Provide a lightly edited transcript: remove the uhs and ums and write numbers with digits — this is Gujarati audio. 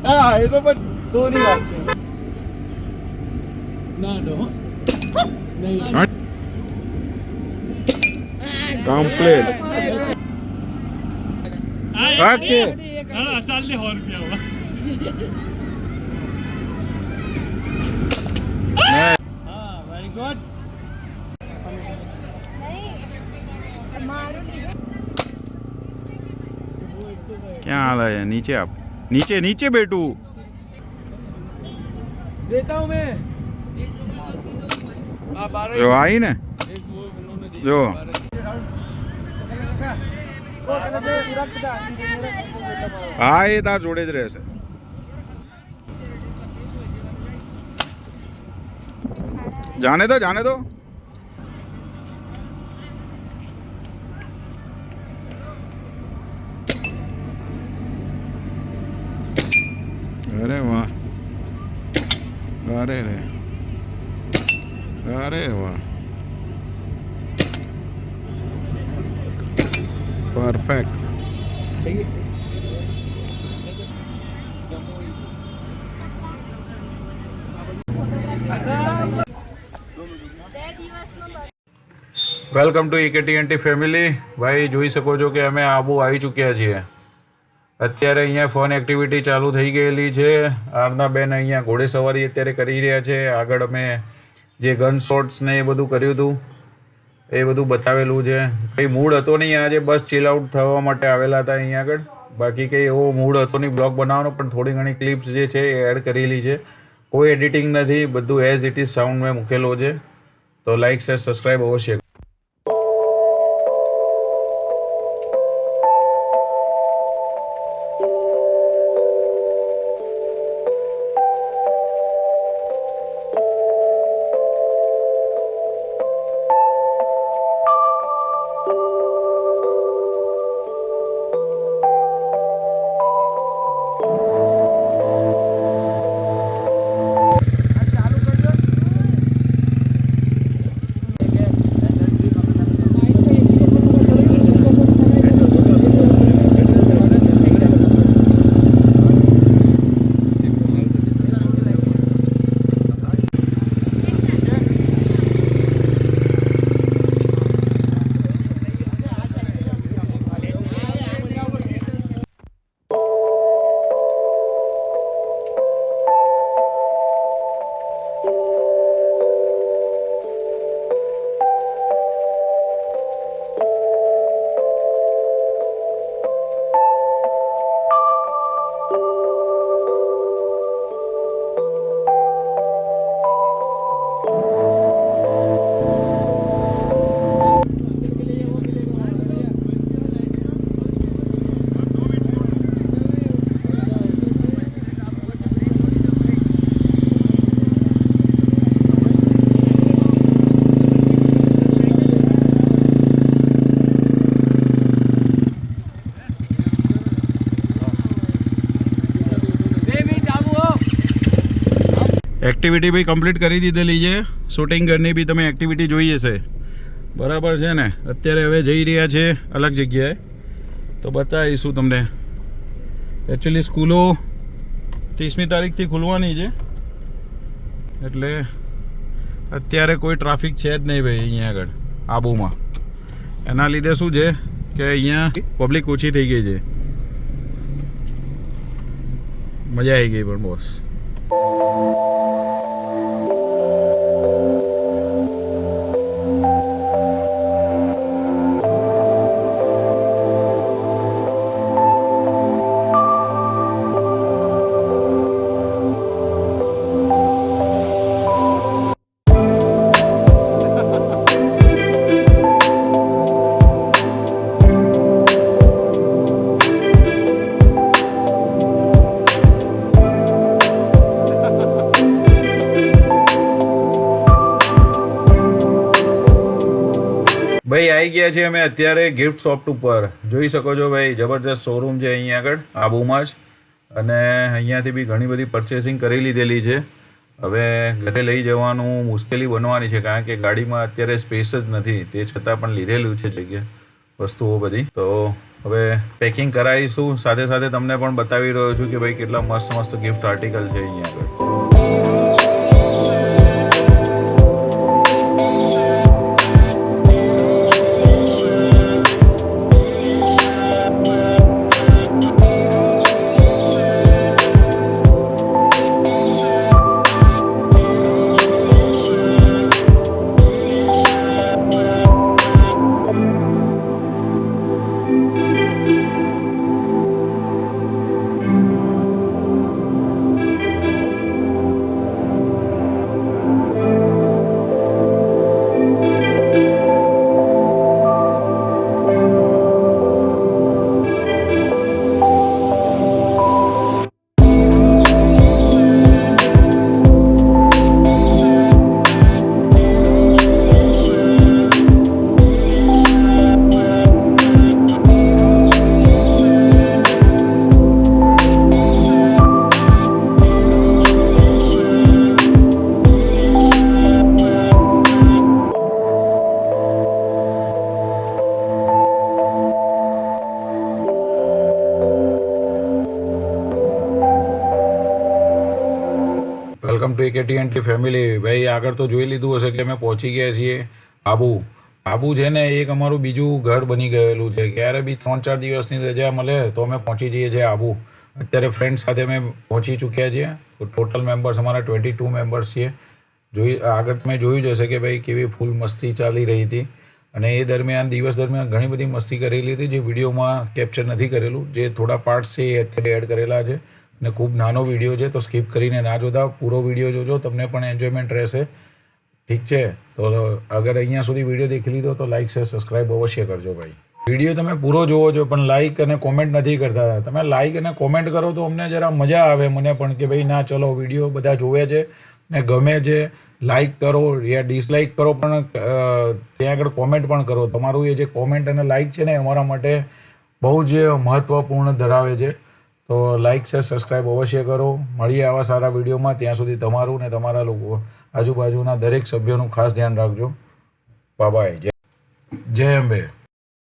હા એ તો પણ તોરી વાત છે ના નો નહીં કમ્પ્લીટ ઓકે ના અસલ ને 100 રૂપિયા હુआ હા વેરી ગુડ क्या हाल है नीचे आप नीचे नीचे बैठू देता हूं मैं जो आई ने जो हाँ ये तार जोड़े ज रहશે जाने दो अरे वाह अरे रे अरे वाह perfect welcome to EKTNT family ભાઈ જોઈ શકો છો કે અમે આબુ આવી ચૂક્યા છીએ અત્યારે અહીંયા ફન એક્ટિવિટી ચાલુ થઈ ગયેલી છે આરના બેન અહીંયા ઘોડેસવારી અત્યારે કરી રહ્યા છે આગળ અમે જે ગન શોટ્સ ને એ બધું કર્યું હતું એ બધું બતાવેલું છે કંઈ મૂડ હતો નહીં આજે બસ ચીલ આઉટ થવા માટે આવેલા હતા અહીંયા આગળ બાકી કંઈ એવો મૂડ હતો નહીં બ્લોગ બનાવવાનો પણ થોડી ઘણી ક્લિપ્સ જે છે એ એડ કરેલી છે કોઈ એડિટિંગ નથી બધું એઝ ઇટ ઇઝ સાઉન્ડ મેં મૂકેલો છે તો લાઇક શેર સબસ્ક્રાઈબ અવશ્ય એક્ટિવિટી બી કમ્પ્લીટ કરી દીધેલી છે શૂટિંગ ઘરની બી તમે એક્ટિવિટી જોઈ હશે બરાબર છે ને અત્યારે હવે જઈ રહ્યા છે અલગ જગ્યાએ તો બતાવીશું તમને એકચ્યુઅલી સ્કૂલો 30મી તારીખથી ખુલવાની છે એટલે અત્યારે કોઈ ટ્રાફિક છે જ નહીં ભાઈ અહીંયા આગળ આબુમાં એના લીધે શું છે કે અહીંયા પબ્લિક ઓછી થઈ ગઈ છે મજા આવી ગઈ પણ બોસ આવી ગયા છીએ અમે અત્યારે ગિફ્ટ શોપ ઉપર. જોઈ શકો છો ભાઈ, જબરજસ્ત શોરૂમ છે અહીંયા આગળ આબુમાં જ. અને અહીંયાથી બી ઘણી બધી પરચેસિંગ કરી લીધેલી છે. હવે ઘરે લઈ જવાનું મુશ્કેલી બનવાની છે, કારણ કે ગાડીમાં અત્યારે સ્પેસ જ નથી. તે છતાં પણ લીધેલું છે જગ્યા વસ્તુઓ બધી. તો હવે પેકિંગ કરાવીશું, સાથે સાથે તમને પણ બતાવી રહ્યો છું કે ભાઈ કેટલા મસ્ત મસ્ત ગિફ્ટ આર્ટિકલ છે અહીંયા આગળ. Welcome to AKT family. ભાઈ આગળ તો જોઈ લીધું હશે કે અમે પહોંચી ગયા છીએ આબુ. આબુ છે ને એક અમારું બીજું ઘર બની ગયેલું છે. ક્યારે બી 3-4 દિવસની રજા મળે તો અમે પહોંચી જઈએ છીએ આબુ. અત્યારે ફ્રેન્ડ્સ સાથે અમે પહોંચી ચૂક્યા છીએ. ટોટલ મેમ્બર્સ અમારા 22 મેમ્બર્સ છીએ. આગળ તમે જોયું જ હશે કે ભાઈ કેવી ફૂલ મસ્તી ચાલી રહી હતી. અને એ દરમિયાન દિવસ દરમિયાન ઘણી બધી મસ્તી કરેલી હતી, જે વિડીયોમાં કેપ્ચર નથી કરેલું. જે થોડા પાર્ટ્સ છે એ અત્યારે એડ કરેલા છે. અને ખૂબ નાનો વિડીયો છે, તો સ્કીપ કરીને ના જોતા, પૂરો વિડીયો જોજો, તમને પણ એન્જોયમેન્ટ રહેશે. ઠીક છે? તો અગર અહીંયા સુધી વિડીયો દેખી લીધો તો લાઇક શેર સબસ્ક્રાઈબ અવશ્ય કરજો ભાઈ. વિડીયો તમે પૂરો જોવો છો પણ લાઇક અને કોમેન્ટ નથી કરતા. તમે લાઇક અને કોમેન્ટ કરો તો અમને જરા મજા આવે, મને પણ, કે ભાઈ ના ચલો વિડીયો બધા જોવે છે ને ગમે છે. લાઇક કરો યા ડિસલાઇક કરો, પણ ત્યાં આગળ કોમેન્ટ પણ કરો. તમારું એ જે કોમેન્ટ અને લાઇક છે ને અમારા માટે બહુ જ મહત્ત્વપૂર્ણ ધરાવે છે. તો લાઇક શેર સબસ્ક્રાઈબ અવશ્ય કરો. મળીએ આવા સારા વિડીયોમાં. ત્યાં સુધી તમારું ને તમારા લોકો આજુબાજુના દરેક સભ્યોનું ખાસ ધ્યાન રાખજો. બાય. જય અંબે.